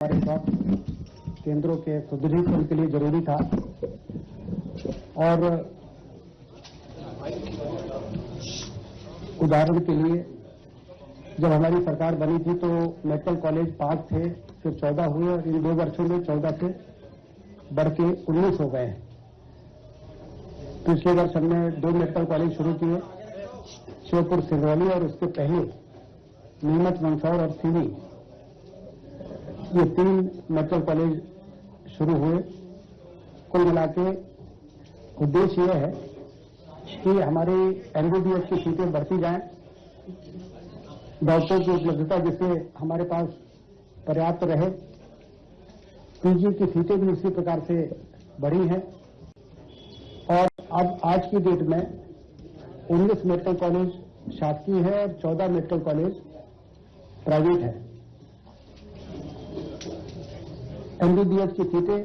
हमारे स्वास्थ्य केंद्रों के सुदृढ़ीकरण के लिए जरूरी था और उदाहरण के लिए जब हमारी सरकार बनी थी तो मेडिकल कॉलेज 5 थे, फिर 14 हुए और इन 2 वर्षों में 14 से बढ़ के 19 हो गए। पिछले वर्ष हमने 2 मेडिकल कॉलेज शुरू किए, श्योपुर सिंगरौली और उसके पहले नीमच मंदसौर और सीवी, ये 3 मेडिकल कॉलेज शुरू हुए। कुल मिला के उद्देश्य यह है कि हमारी एमबीबीएस की सीटें बढ़ती जाएं, डॉक्टरों की उपलब्धता जिससे हमारे पास पर्याप्त रहे, पीजी की सीटें भी उसी प्रकार से बढ़ी हैं और अब आज की डेट में 19 मेडिकल कॉलेज शासकीय है और 14 मेडिकल कॉलेज प्राइवेट है। एमबीबीएस की सीटें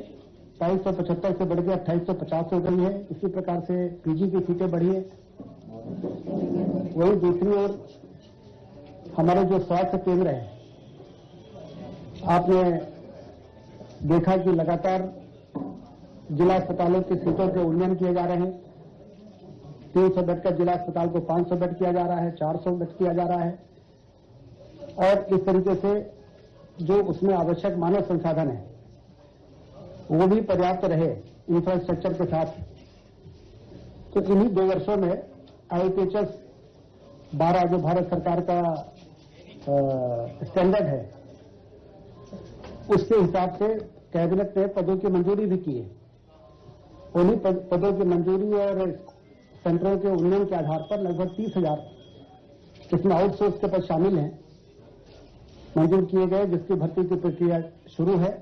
2275 से बढ़ के 2850 हो गई है। इसी प्रकार से पीजी की सीटें बढ़ी है। वही दूसरी ओर हमारे जो स्वास्थ्य केंद्र है, आपने देखा कि लगातार जिला अस्पतालों की सीटों के उन्नयन किए जा रहे हैं। 300 बेड का जिला अस्पताल को 500 बेड किया जा रहा है, 400 बेड किया जा रहा है और इस तरीके से जो उसमें आवश्यक मानव संसाधन है वो भी पर्याप्त रहे इंफ्रास्ट्रक्चर के साथ। तो इन्हीं 2 वर्षों में IPHS 12 जो भारत सरकार का स्टैंडर्ड है, उसके हिसाब से कैबिनेट ने पदों की मंजूरी भी की है। उन्हीं पदों की मंजूरी और सेंटरों के उन्नयन के आधार पर लगभग 30,000 इसमें आउटसोर्स के पद शामिल हैं, मंजूर किए गए, जिसकी भर्ती की प्रक्रिया शुरू है।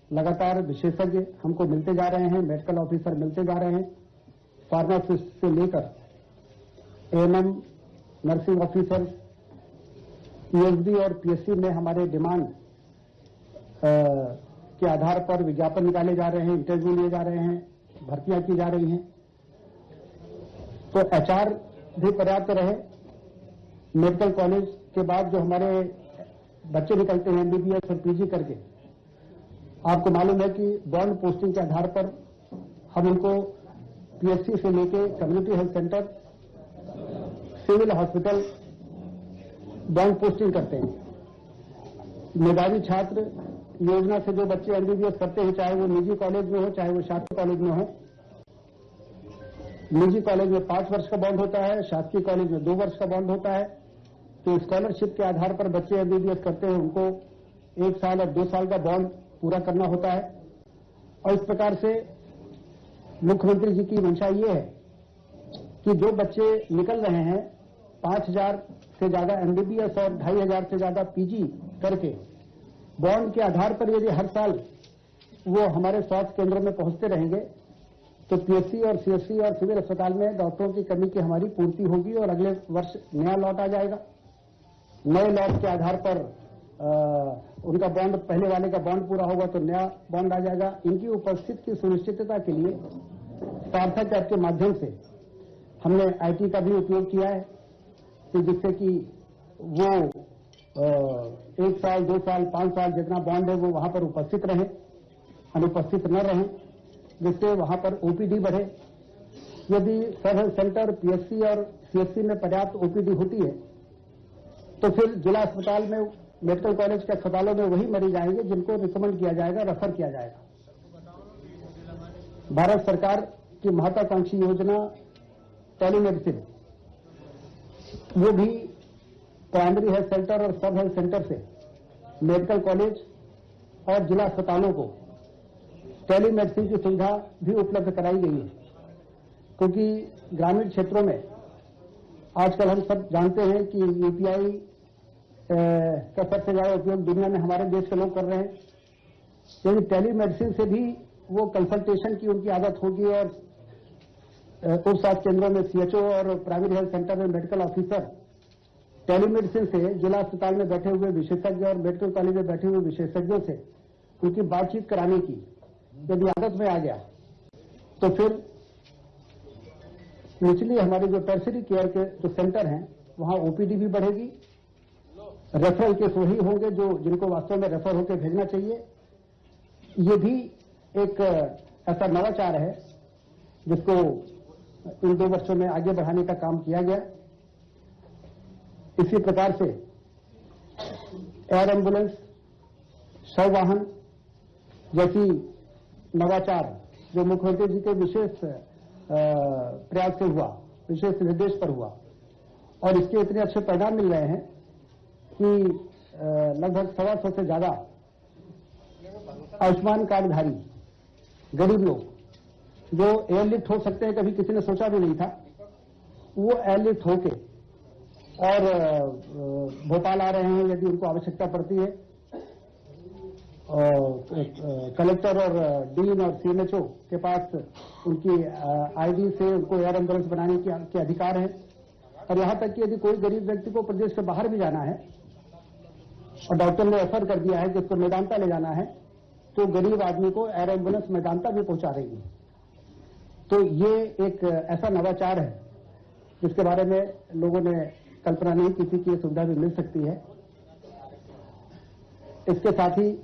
लगातार विशेषज्ञ हमको मिलते जा रहे हैं, मेडिकल ऑफिसर मिलते जा रहे हैं, फार्मासिस्ट से लेकर ANM, नर्सिंग ऑफिसर, PhD और PhD में हमारे डिमांड के आधार पर विज्ञापन निकाले जा रहे हैं, इंटरव्यू लिए जा रहे हैं, भर्तियां की जा रही हैं। तो HR भी पर्याप्त रहे। मेडिकल कॉलेज के बाद जो हमारे बच्चे निकलते हैं MBBS और PG करके, आपको मालूम है कि बॉन्ड पोस्टिंग के आधार पर हम इनको PHC से लेके community health centre, civil hospital bond posting करते हैं। मेधावी छात्र योजना से जो बच्चे MBBS करते हैं, चाहे वो निजी कॉलेज में हो चाहे वो शासकीय कॉलेज में हो, निजी कॉलेज में 5 वर्ष का बॉन्ड होता है, शासकीय कॉलेज में 2 वर्ष का बॉन्ड होता है। तो स्कॉलरशिप के आधार पर बच्चे MBBS करते हैं, उनको 1 साल और 2 साल का बॉन्ड पूरा करना होता है। और इस प्रकार से मुख्यमंत्री जी की मंशा ये है कि जो बच्चे निकल रहे हैं 5,000 से ज्यादा MBBS और 2,500 से ज्यादा PG करके बॉन्ड के आधार पर यदि हर साल वो हमारे स्वास्थ्य केंद्रों में पहुंचते रहेंगे तो PHC और CHC और सिविल अस्पताल में डॉक्टरों की कमी की हमारी पूर्ति होगी और अगले वर्ष नया लॉट आ जाएगा। नए लॉट के आधार पर उनका बॉन्ड, पहले वाले का बॉन्ड पूरा होगा तो नया बॉन्ड आ जाएगा। इनकी उपस्थिति की सुनिश्चितता के लिए सार्थक ऐप के माध्यम से हमने IT का भी उपयोग किया है, तो जिससे कि वो 1 साल, 2 साल, 5 साल जितना बॉन्ड है वो वहां पर उपस्थित रहें, अनुपस्थित न रहें, जिससे वहां पर OPD बढ़े। यदि सब हेल्थ सेंटर, PHC और CHC में पर्याप्त OPD होती है तो फिर जिला अस्पताल में, मेडिकल कॉलेज के अस्पतालों में वही मरीज आएंगे जिनको रिकमेंड किया जाएगा, रेफर किया जाएगा। भारत सरकार की महत्वाकांक्षी योजना टेलीमेडिसिन, वो भी प्राइमरी हेल्थ सेंटर और सब हेल्थ सेंटर से मेडिकल कॉलेज और जिला अस्पतालों को टेलीमेडिसिन की सुविधा भी उपलब्ध कराई गई है। क्योंकि ग्रामीण क्षेत्रों में आजकल हम सब जानते हैं कि UPI का सबसे ज्यादा उपयोग दुनिया में हमारे देश के लोग कर रहे हैं। यदि टेलीमेडिसिन से भी वो कंसल्टेशन की उनकी आदत होगी और उप स्वास्थ्य केंद्रों में CHO और प्राइमरी हेल्थ सेंटर में मेडिकल ऑफिसर टेलीमेडिसिन से जिला अस्पताल में बैठे हुए विशेषज्ञ और मेडिकल कॉलेज में बैठे हुए विशेषज्ञों से उनकी बातचीत कराने की यदि आदत में आ गया तो फिर निचली हमारे जो टर्शरी केयर के जो सेंटर हैं वहां OPD भी बढ़ेगी रेफरल केस वही होंगे जो जिनको वास्तव में रेफर होकर भेजना चाहिए। ये भी एक ऐसा नवाचार है जिसको इन 2 वर्षों में आगे बढ़ाने का काम किया गया। इसी प्रकार से एयर एम्बुलेंस, शव वाहन जैसी नवाचार जो मुख्यमंत्री जी के विशेष प्रयास से हुआ, विशेष निर्देश पर हुआ, और इसके इतने अच्छे परिणाम मिल रहे हैं कि लगभग 125 से ज्यादा आयुष्मान कार्डधारी गरीब लोग जो एयरलिफ्ट हो सकते हैं, कभी किसी ने सोचा भी नहीं था, वो एयरलिफ्ट होके और भोपाल आ रहे हैं यदि उनको आवश्यकता पड़ती है। कलेक्टर और डीन और सीएमएचओ के पास उनकी आईडी से उनको एयर एम्बुलेंस बनाने के अधिकार है। और यहां तक कि यदि कोई गरीब व्यक्ति को प्रदेश से बाहर भी जाना है और डॉक्टर ने रेफर कर दिया है कि उसको मेदांता ले जाना है, तो गरीब आदमी को एयर एम्बुलेंस मेदांता भी पहुंचा रही है। तो ये एक ऐसा नवाचार है जिसके बारे में लोगों ने कल्पना नहीं की थी कि ये सुविधा भी मिल सकती है। इसके साथ ही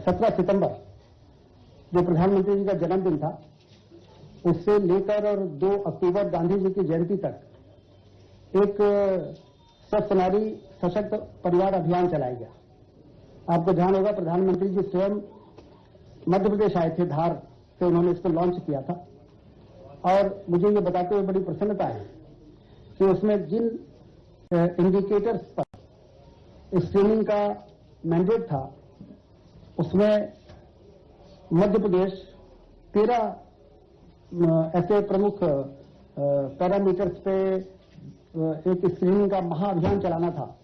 17 सितंबर जो प्रधानमंत्री जी का जन्मदिन था, उससे लेकर और 2 अक्टूबर गांधी जी की जयंती तक एक स्वस्थ नारी सशक्त परिवार अभियान चलाया गया। आपको ध्यान होगा प्रधानमंत्री जी स्वयं मध्य प्रदेश आए थे, धार से उन्होंने इसको लॉन्च किया था। और मुझे ये बताते हुए बड़ी प्रसन्नता है कि उसमें जिन इंडिकेटर्स पर स्क्रीनिंग का मैंडेट था, उसमें मध्य प्रदेश 13 ऐसे प्रमुख पैरामीटर्स पे एक स्क्रीनिंग का महाअभियान चलाना था।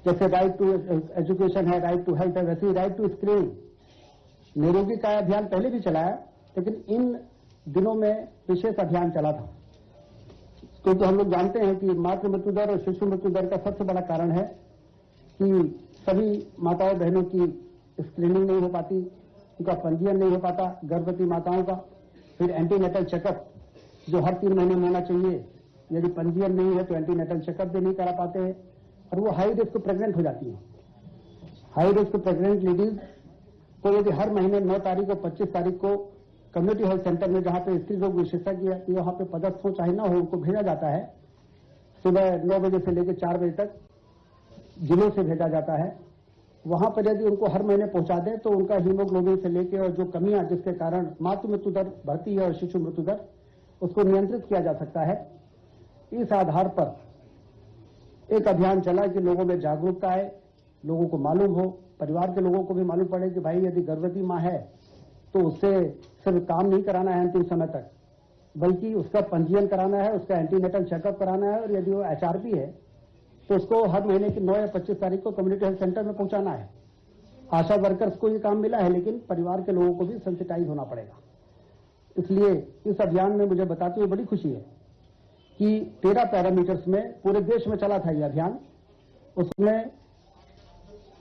जैसे राइट टू एजुकेशन है, राइट टू हेल्थ है, वैसे ही राइट टू स्क्रीनिंग निरोगी का अभियान पहले भी चलाया, लेकिन इन दिनों में विशेष अभियान चला था। क्योंकि हम लोग जानते हैं कि मातृ मृत्यु दर और शिशु मृत्यु दर का सबसे बड़ा कारण है कि सभी माताओं बहनों की स्क्रीनिंग नहीं हो पाती, उनका पंजीयन नहीं हो पाता, गर्भवती माताओं का। फिर एंटीनेटल चेकअप जो हर 3 महीने में होना चाहिए, यदि पंजीयन नहीं है तो एंटीनेटल चेकअप भी नहीं करा पाते हैं, और वो हाई रिस्क प्रेग्नेंट हो जाती है। हाई रिस्क प्रेग्नेंट लेडीज को यदि हर महीने 9 तारीख और 25 तारीख को कम्युनिटी हेल्थ सेंटर में, जहां पे स्त्री रोग विशेषज्ञ वहां पे पदस्थ हो चाहे ना हो, उनको भेजा जाता है। सुबह 9 बजे से लेकर 4 बजे तक जिलों से भेजा जाता है। वहां पर यदि उनको हर महीने पहुंचा दें तो उनका हीमोग्लोबिन से लेकर और जो कमियां जिसके कारण मातृ मृत्यु दर बढ़ती है और शिशु मृत्यु दर, उसको नियंत्रित किया जा सकता है। इस आधार पर एक अभियान चला कि लोगों में जागरूकता आए, लोगों को मालूम हो, परिवार के लोगों को भी मालूम पड़े कि भाई यदि गर्भवती मां है तो उससे सिर्फ काम नहीं कराना है अंतिम समय तक, बल्कि उसका पंजीयन कराना है, उसका एंटीनेटल चेकअप कराना है, और यदि वो एचआरपी है तो उसको हर महीने की 9 या 25 तारीख को कम्युनिटी हेल्थ सेंटर में पहुंचाना है। आशा वर्कर्स को ये काम मिला है, लेकिन परिवार के लोगों को भी सेंसिटाइज होना पड़ेगा। इसलिए इस अभियान में मुझे बताते हुए बड़ी खुशी है कि 13 पैरामीटर्स में पूरे देश में चला था ये अभियान। उसमें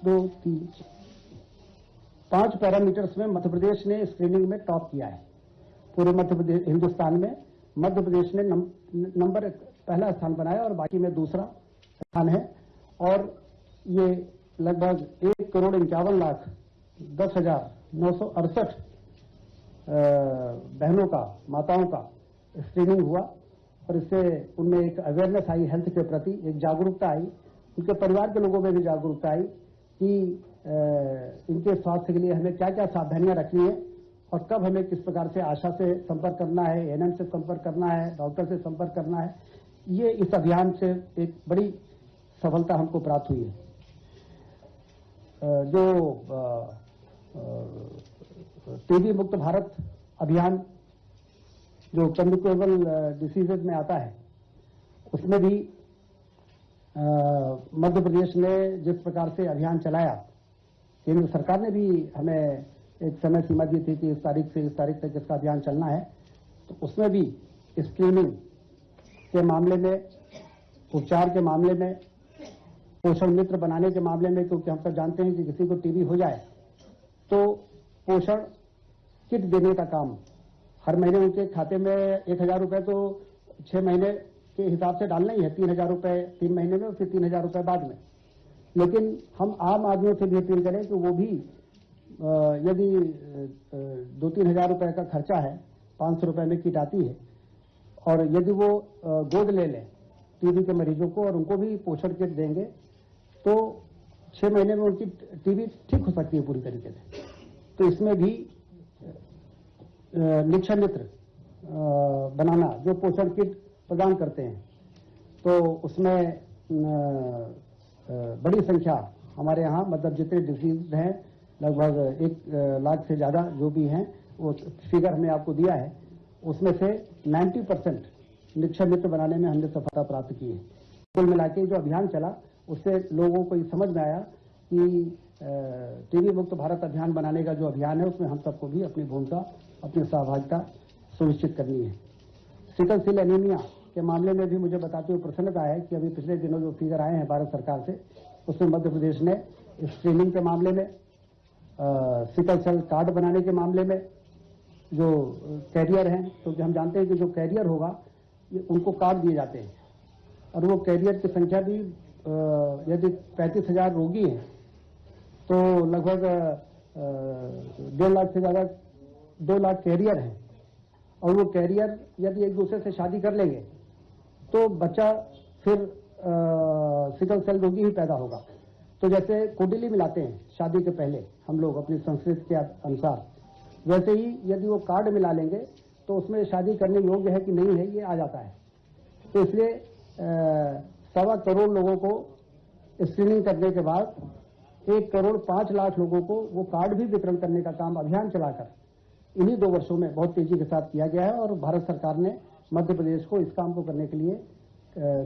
2, 3, 5 पैरामीटर्स में मध्य प्रदेश ने स्क्रीनिंग में टॉप किया है। पूरे मध्य प्रदेश हिंदुस्तान में मध्य प्रदेश ने नंबर पहला स्थान बनाया और बाकी में दूसरा स्थान है। और ये लगभग 1,51,10,968 बहनों का, माताओं का स्क्रीनिंग हुआ, और इससे उनमें एक अवेयरनेस आई, हेल्थ के प्रति एक जागरूकता आई, उनके परिवार के लोगों में भी जागरूकता आई कि इनके स्वास्थ्य के लिए हमें क्या क्या सावधानियां रखनी है और कब हमें किस प्रकार से आशा से संपर्क करना है, एएनएम से संपर्क करना है, डॉक्टर से संपर्क करना है। ये इस अभियान से एक बड़ी सफलता हमको प्राप्त हुई है। जो टीबी मुक्त भारत अभियान जो कम्युनिकेबल डिसीजेज में आता है, उसमें भी मध्य प्रदेश ने जिस प्रकार से अभियान चलाया, केंद्र सरकार ने भी हमें एक समय सीमा दी थी कि इस तारीख से इस तारीख तक इसका अभियान चलना है, तो उसमें भी स्क्रीनिंग के मामले में, उपचार के मामले में, पोषण मित्र बनाने के मामले में, क्योंकि हम सब जानते हैं कि किसी को टीबी हो जाए तो पोषण किट देने का काम हर महीने उनके खाते में 1,000 रुपए तो 6 महीने के हिसाब से डालना ही है, 3,000 रुपए 3 महीने में और फिर 3,000 रुपए बाद में। लेकिन हम आम आदमियों से भी अपील करें कि वो भी यदि 2-3 हजार रुपए का खर्चा है, 500 रुपए में किट आती है, और यदि वो गोद ले लें टीबी के मरीजों को और उनको भी पोषण किट देंगे तो 6 महीने में उनकी टीबी ठीक हो सकती है पूरी तरीके से। तो इसमें भी निक्षय मित्र बनाना जो पोषण किट प्रदान करते हैं, तो उसमें बड़ी संख्या हमारे यहाँ मतलब जितने डिजीज हैं लगभग 1 लाख से ज्यादा जो भी हैं, वो फिगर हमने आपको दिया है, उसमें से 90% निक्षय मित्र बनाने में हमने सफलता प्राप्त की है। कुल मिला के जो अभियान चला उससे लोगों को ये समझ में आया कि टीबी मुक्त भारत अभियान बनाने का जो अभियान है उसमें हम सबको भी अपनी भूमिका, अपनी सहभागिता सुनिश्चित करनी है। सिकल सेल एनीमिया के मामले में भी मुझे बताते हुए प्रसन्नता है कि अभी पिछले दिनों जो फिगर आए हैं भारत सरकार से, उसमें मध्य प्रदेश ने स्क्रीनिंग के मामले में, सिकल सेल कार्ड बनाने के मामले में जो कैरियर हैं, क्योंकि हम जानते हैं कि जो कैरियर होगा उनको कार्ड दिए जाते हैं, और वो कैरियर की संख्या भी यदि 35,000 रोगी हैं तो लगभग 1.5 लाख से ज्यादा 2 लाख कैरियर हैं, और वो कैरियर यदि एक दूसरे से शादी कर लेंगे तो बच्चा फिर सिकल सेल रोगी ही पैदा होगा। तो जैसे कुंडली मिलाते हैं शादी के पहले हम लोग अपनी संस्कृति के अनुसार, वैसे ही यदि वो कार्ड मिला लेंगे तो उसमें शादी करने योग्य है कि नहीं है ये आ जाता है। तो इसलिए 1.25 करोड़ लोगों को स्क्रीनिंग करने के बाद 1.5 करोड़ लोगों को वो कार्ड भी वितरण करने का काम अभियान चलाकर इन्हीं 2 वर्षों में बहुत तेजी के साथ किया गया है, और भारत सरकार ने मध्य प्रदेश को इस काम को करने के लिए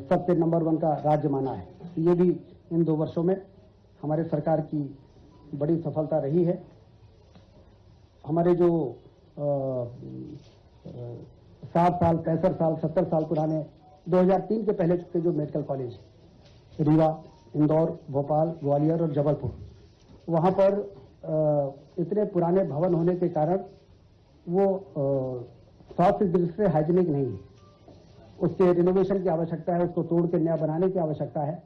सबसे नंबर 1 का राज्य माना है। ये भी इन 2 वर्षों में हमारे सरकार की बड़ी सफलता रही है। हमारे जो 60 साल, 65 साल, 70 साल पुराने 2003 के पहले के जो मेडिकल कॉलेज रीवा, इंदौर, भोपाल, ग्वालियर और जबलपुर, वहाँ पर इतने पुराने भवन होने के कारण वो स्वास्थ्य दृष्टि से हाइजीनिक नहीं है, उसके रिनोवेशन की आवश्यकता है, उसको तोड़ के नया बनाने की आवश्यकता है।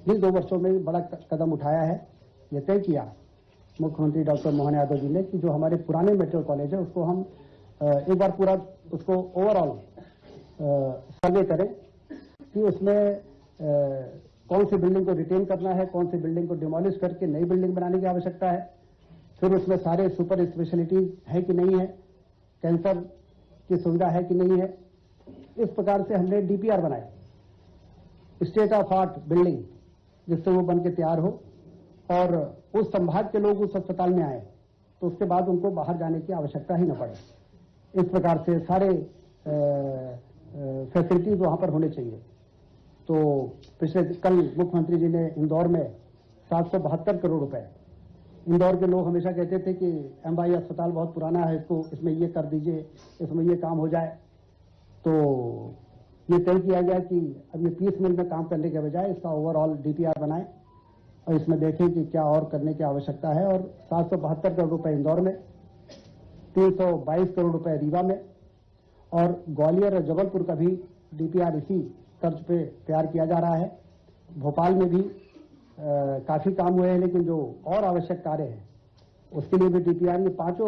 इन 2 वर्षों में बड़ा कदम उठाया है, ये तय किया मुख्यमंत्री डॉक्टर मोहन यादव जी ने कि जो हमारे पुराने मेडिकल कॉलेज है उसको हम एक बार पूरा उसको ओवरऑल सर्वे करें कि उसमें कौन सी बिल्डिंग को रिटेन करना है, कौन सी बिल्डिंग को डिमोलिश करके नई बिल्डिंग बनाने की आवश्यकता है, फिर उसमें सारे सुपर स्पेशलिटीज है कि नहीं है, कैंसर की सुविधा है कि नहीं है। इस प्रकार से हमने डीपीआर बनाए, स्टेट ऑफ आर्ट बिल्डिंग, जिससे वो बन के तैयार हो और उस संभाग के लोग उस अस्पताल में आए तो उसके बाद उनको बाहर जाने की आवश्यकता ही न पड़े। इस प्रकार से सारे फैसिलिटीज वहां पर होने चाहिए। तो पिछले कल मुख्यमंत्री जी ने इंदौर में 772 करोड़ रुपए, इंदौर के लोग हमेशा कहते थे कि एमवाई अस्पताल बहुत पुराना है, इसको इसमें ये कर दीजिए, इसमें ये काम हो जाए। तो ये तय किया गया कि अब ये 30 मिनट में काम करने के बजाय इसका ओवरऑल डीपीआर बनाएं और इसमें देखें कि क्या और करने की आवश्यकता है। और 772 करोड़ रुपए इंदौर में, 322 करोड़ रुपए रीवा में, और ग्वालियर और जबलपुर का भी डीपीआर इसी तर्ज पे तैयार किया जा रहा है। भोपाल में भी काफी काम हुए हैं, लेकिन जो और आवश्यक कार्य है उसके लिए भी डीपीआर, ये 5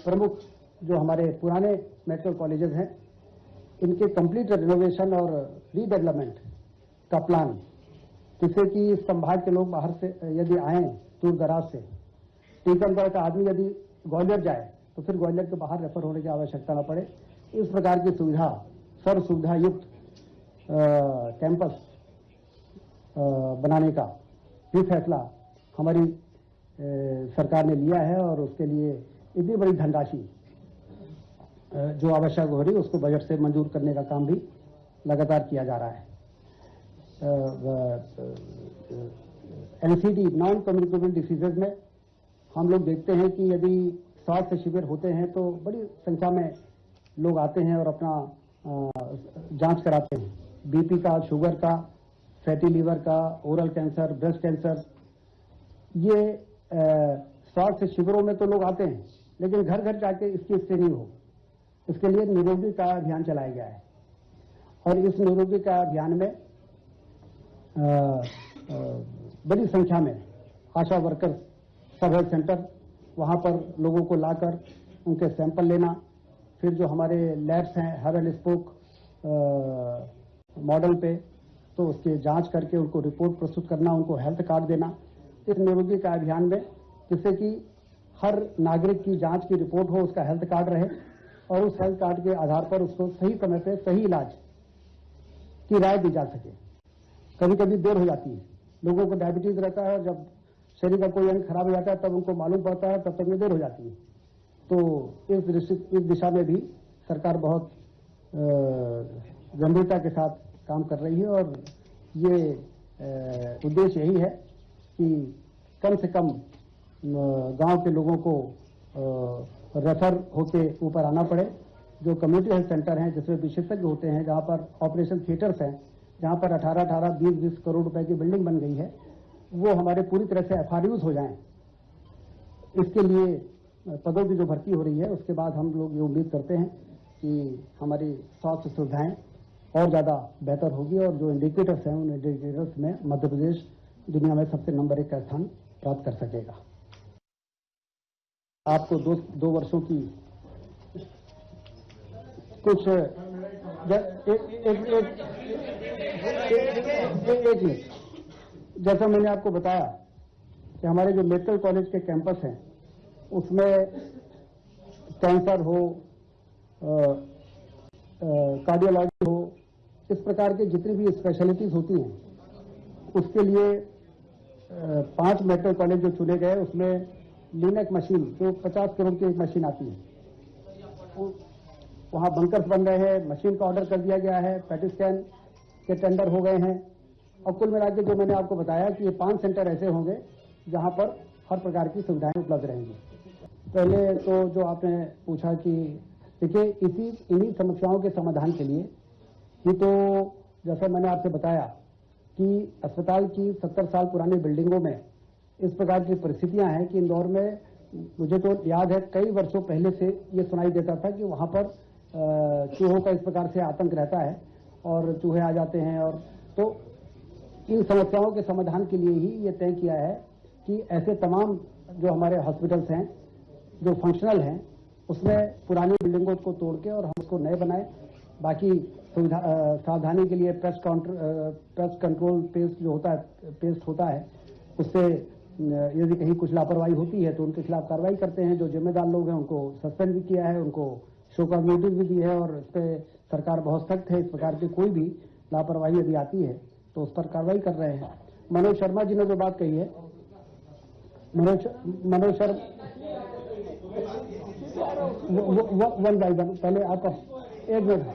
प्रमुख जो हमारे पुराने मेडिकल कॉलेजेस हैं इनके कंप्लीट रिनोवेशन और रीडेवलपमेंट का प्लान, जिससे कि इस संभाग के लोग बाहर से यदि आए दूर दराज से, टीकमगढ़ का आदमी यदि ग्वालियर जाए तो फिर ग्वालियर के बाहर रेफर होने की आवश्यकता न पड़े। इस प्रकार की सुविधा, सर्व सुविधा युक्त कैंपस बनाने का भी फैसला हमारी सरकार ने लिया है, और उसके लिए इतनी बड़ी धनराशि जो आवश्यक हो रही है उसको बजट से मंजूर करने का काम भी लगातार किया जा रहा है। एनसीडी, नॉन कम्युनिकेबल डिसीजेज में हम लोग देखते हैं कि यदि स्वास्थ्य शिविर होते हैं तो बड़ी संख्या में लोग आते हैं और अपना जांच कराते हैं, बीपी का, शुगर का, फैटी लीवर का, ओरल कैंसर, ब्रेस्ट कैंसर। ये स्वास्थ्य शिविरों में तो लोग आते हैं, लेकिन घर घर जाके इसकी स्क्रीनिंग हो, इसके लिए निरोगी का अभियान चलाया गया है और इस निरोगी का अभियान में बड़ी संख्या में आशा वर्कर्स, सब हेल्थ सेंटर, वहां पर लोगों को लाकर उनके सैंपल लेना, फिर जो हमारे लैब्स हैं हब एंड स्पोक मॉडल पे, तो उसकी जांच करके उनको रिपोर्ट प्रस्तुत करना, उनको हेल्थ कार्ड देना, इस निरोगी का अभियान में, जिससे कि हर नागरिक की जांच की रिपोर्ट हो, उसका हेल्थ कार्ड रहे और उस हेल्थ कार्ड के आधार पर उसको सही समय पे सही इलाज की राय दी जा सके। कभी कभी देर हो जाती है, लोगों को डायबिटीज रहता है, जब शरीर का कोई अंग खराब हो जाता है तब उनको मालूम पड़ता है, तब तक में देर हो जाती है। तो इस दिशा में भी सरकार बहुत गंभीरता के साथ काम कर रही है और ये उद्देश्य यही है कि कम से कम गांव के लोगों को रेफर होके ऊपर आना पड़े। जो कम्युनिटी हेल्थ सेंटर हैं जिसमें विशेषज्ञ होते हैं, जहां पर ऑपरेशन थिएटर्स हैं, जहां पर 18-18, 20-20 करोड़ रुपए की बिल्डिंग बन गई है, वो हमारे पूरी तरह से FRUs हो जाएं। इसके लिए पदों की जो भर्ती हो रही है, उसके बाद हम लोग ये उम्मीद करते हैं कि हमारी स्वास्थ्य सुविधाएं और ज़्यादा बेहतर होगी और जो इंडिकेटर्स हैं, उन इंडिकेटर्स में मध्य प्रदेश दुनिया में सबसे नंबर 1 का स्थान प्राप्त कर सकेगा। आपको दो वर्षों की कुछ एक मिनट, जैसा मैंने आपको बताया कि हमारे जो मेडिकल कॉलेज के कैंपस हैं उसमें कैंसर हो, कार्डियोलॉजी हो, इस प्रकार की जितनी भी स्पेशलिटीज होती हैं, उसके लिए 5 मेडिकल कॉलेज जो चुने गए, उसमें लीनेक मशीन जो 50 करोड़ की एक मशीन आती है, वहां बंकर्स बन रहे हैं, मशीन का ऑर्डर कर दिया गया है, पैट स्कैन के टेंडर हो गए हैं और कुल मिला के जो मैंने आपको बताया कि ये 5 सेंटर ऐसे होंगे जहां पर हर प्रकार की सुविधाएं उपलब्ध रहेंगी। पहले तो जो आपने पूछा कि देखिए इन्हीं समस्याओं के समाधान के लिए ही तो, जैसा मैंने आपसे बताया कि अस्पताल की 70 साल पुरानी बिल्डिंगों में इस प्रकार की परिस्थितियां हैं कि इंदौर में, मुझे तो याद है कई वर्षों पहले से ये सुनाई देता था कि वहां पर चूहों का इस प्रकार से आतंक रहता है और चूहे आ जाते हैं। और तो इन समस्याओं के समाधान के लिए ही ये तय किया है कि ऐसे तमाम जो हमारे हॉस्पिटल्स हैं जो फंक्शनल हैं, उसमें पुरानी बिल्डिंगों को तोड़ के और हम उसको नए बनाए। बाकी सुविधा सावधानी के लिए पेस्ट कंट्रोल पेस्ट जो होता है, उससे यदि कहीं कुछ लापरवाही होती है तो उनके खिलाफ कार्रवाई करते हैं। जो जिम्मेदार लोग हैं उनको सस्पेंड भी किया है, उनको शो कॉज नोटिस भी दी है और इस पर सरकार बहुत सख्त है। इस प्रकार की कोई भी लापरवाही यदि आती है तो उस पर कार्रवाई कर रहे हैं। मनोज शर्मा जी ने जो बात कही है, Manoj Sharma, one by one, पहले आपका एक मिनट।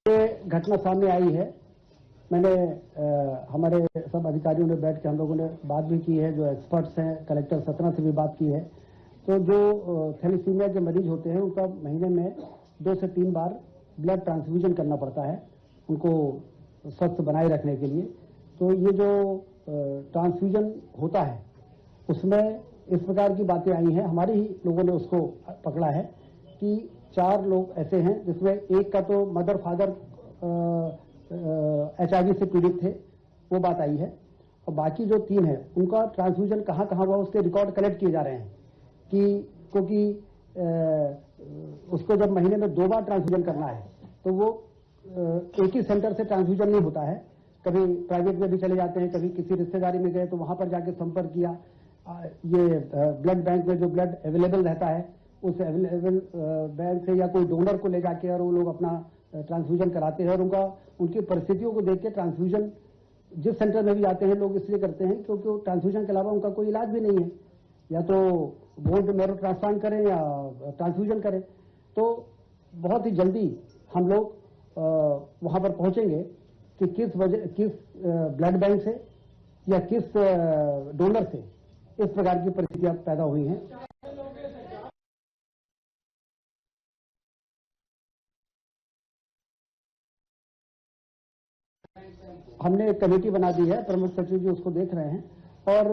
ये घटना सामने आई है, मैंने हमारे सब अधिकारियों ने बैठ के हम लोगों ने बात भी की है, जो एक्सपर्ट्स हैं, कलेक्टर सतना से भी बात की है। तो जो थैलेसीमिया के मरीज होते हैं उनका महीने में 2 से 3 बार ब्लड ट्रांसफ्यूजन करना पड़ता है उनको स्वस्थ बनाए रखने के लिए। तो ये जो ट्रांसफ्यूजन होता है उसमें इस प्रकार की बातें आई हैं, हमारे ही लोगों ने उसको पकड़ा है कि 4 लोग ऐसे हैं जिसमें एक का तो मदर फादर HIV से पीड़ित थे, वो बात आई है, और बाकी जो 3 है उनका ट्रांसफ्यूजन कहाँ कहाँ हुआ उसके रिकॉर्ड कलेक्ट किए जा रहे हैं क्योंकि उसको जब महीने में 2 बार ट्रांसफ्यूजन करना है तो वो एक ही सेंटर से ट्रांसफ्यूजन नहीं होता है, कभी प्राइवेट में भी चले जाते हैं, कभी किसी रिश्तेदारी में गए तो वहां पर जाके संपर्क किया। ये ब्लड बैंक में जो ब्लड अवेलेबल रहता है उस अवेलेबल बैंक से या कोई डोनर को ले जाके और वो लोग अपना ट्रांसफ्यूजन कराते हैं और उनकी परिस्थितियों को देख के ट्रांसफ्यूजन जिस सेंटर में भी जाते हैं लोग इसलिए करते हैं क्योंकि ट्रांसफ्यूजन के अलावा उनका कोई इलाज भी नहीं है, या तो बोन मैरो ट्रांसप्लांट करें या ट्रांसफ्यूजन करें। तो बहुत ही जल्दी हम लोग वहां पर पहुंचेंगे कि किस ब्लड बैंक से या किस डोनर से इस प्रकार की परिस्थितियां पैदा हुई हैं। हमने एक कमेटी बना दी है, प्रमुख सचिव जी उसको देख रहे हैं और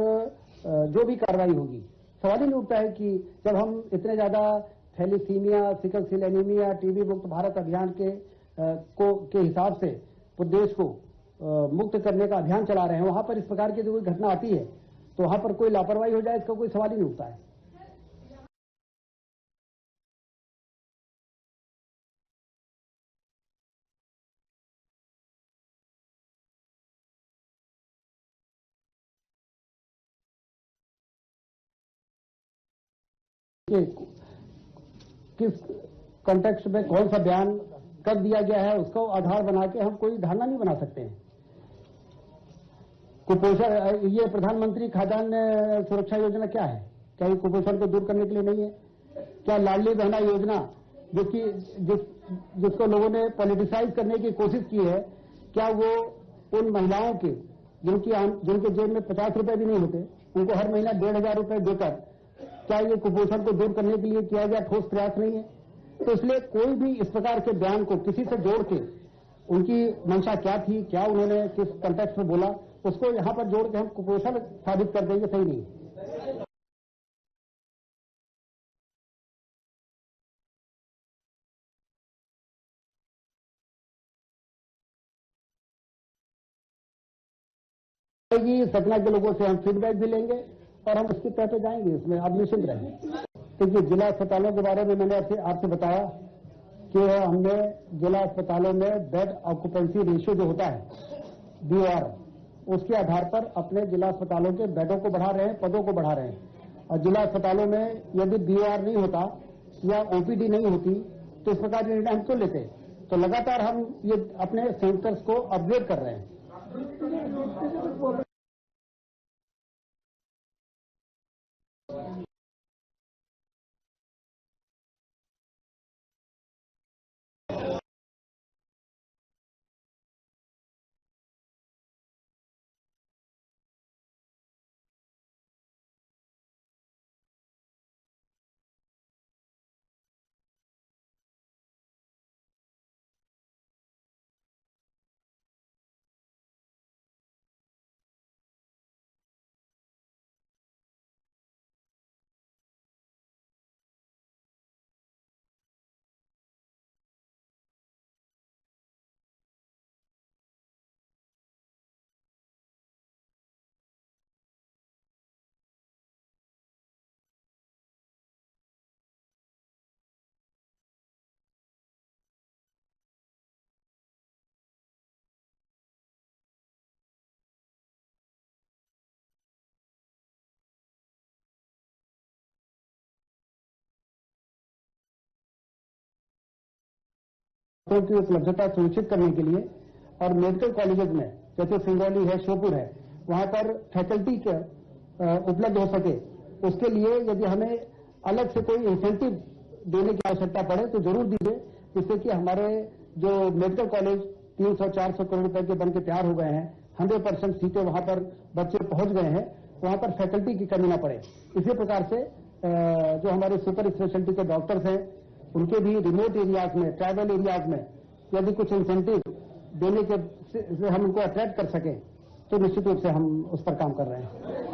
जो भी कार्रवाई होगी सवाल ही नहीं उठता है कि जब हम इतने ज्यादा thalassaemia, sickle cell anaemia, TB मुक्त भारत अभियान के हिसाब से देश को मुक्त करने का अभियान चला रहे हैं, वहां पर इस प्रकार की जो कोई घटना आती है तो वहां पर कोई लापरवाही हो जाए, इसका कोई सवाल ही नहीं उठता है। किस कॉन्टेक्स्ट में कौन सा बयान कब दिया गया है, उसको आधार बना के हम कोई धारणा नहीं बना सकते हैं। कुपोषण, ये प्रधानमंत्री खाद्यान्न सुरक्षा योजना क्या है? क्या ये कुपोषण को दूर करने के लिए नहीं है? क्या लाडली बहना योजना जिसको लोगों ने पॉलिटिसाइज करने की कोशिश की है, क्या वो उन महिलाओं के जिनके जेब में 50 रुपए भी नहीं होते, उनको हर महीना 1,500 रुपए देकर, क्या ये कुपोषण को दूर करने के लिए किया गया ठोस प्रयास नहीं है? तो इसलिए कोई भी इस प्रकार के बयान को किसी से जोड़ के उनकी मंशा क्या थी, क्या उन्होंने किस कॉन्टेक्स्ट में बोला, उसको यहां पर जोड़ के हम कुपोषण साबित कर देंगे, सही नहीं है। सतना के लोगों से हम फीडबैक भी लेंगे और हम उसके तहत जाएंगे, इसमें आप निश्चिंत रहेंगे। देखिए, जिला अस्पतालों के बारे में मैंने आपसे बताया कि हमने जिला अस्पतालों में बेड ऑक्यूपेंसी रेशियो जो होता है, BOR, उसके आधार पर अपने जिला अस्पतालों के बेडों को बढ़ा रहे हैं, पदों को बढ़ा रहे हैं। और जिला अस्पतालों में यदि BOR नहीं होता या OPD नहीं होती तो इस प्रकार के निर्णय हम क्यों लेते? तो लगातार हम ये अपने सेंटर्स को अपग्रेड कर रहे हैं। की उपलब्धता सुनिश्चित करने के लिए और मेडिकल कॉलेजेस में जैसे सिंगरौली है, श्योपुर है, वहां पर फैकल्टी के उपलब्ध हो सके, उसके लिए यदि हमें अलग से कोई इंसेंटिव देने की आवश्यकता पड़े तो जरूर दीजिए, जिससे कि हमारे जो मेडिकल कॉलेज 300-400 करोड़ रुपए के बनकर तैयार हो गए हैं, 100% सीटें वहां पर बच्चे पहुंच गए हैं, वहां पर फैकल्टी की कमी ना पड़े। इसी प्रकार से जो हमारे सुपर स्पेशलिटी के डॉक्टर्स हैं, उनके भी रिमोट एरियाज में, ट्राइबल एरियाज में यदि कुछ इंसेंटिव देने के से हम उनको अट्रैक्ट कर सकें तो निश्चित रूप से हम उस पर काम कर रहे हैं।